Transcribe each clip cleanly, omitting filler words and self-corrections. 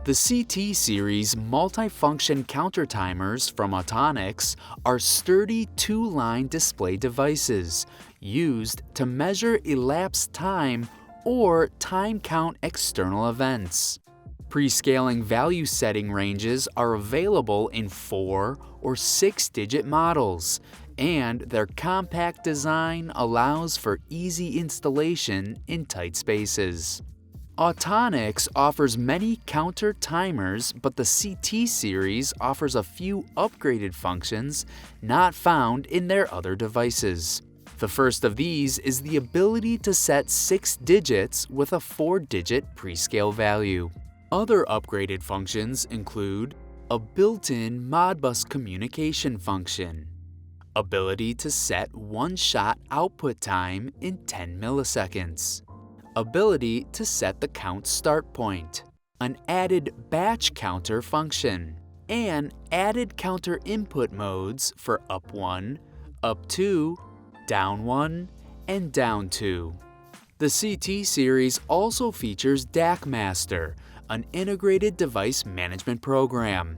The CT series multifunction counter timers from Autonics are sturdy two-line display devices used to measure elapsed time or time count external events. Prescaling value setting ranges are available in 4 or 6-digit models, and their compact design allows for easy installation in tight spaces. Autonics offers many counter timers, but the CT series offers a few upgraded functions not found in their other devices. The first of these is the ability to set 6 digits with a 4-digit prescale value. Other upgraded functions include a built-in Modbus communication function, ability to set one-shot output time in 10 milliseconds, ability to set the count start point, an added batch counter function, and added counter input modes for up 1, up 2, down 1, and down 2. The CT series also features DAC Master, an integrated device management program.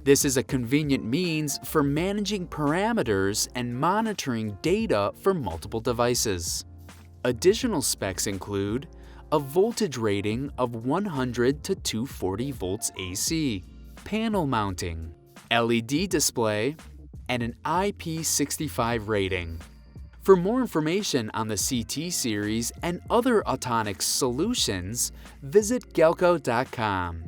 This is a convenient means for managing parameters and monitoring data for multiple devices. Additional specs include a voltage rating of 100 to 240 volts AC, panel mounting, LED display, and an IP65 rating. For more information on the CT series and other Autonics solutions, visit galco.com.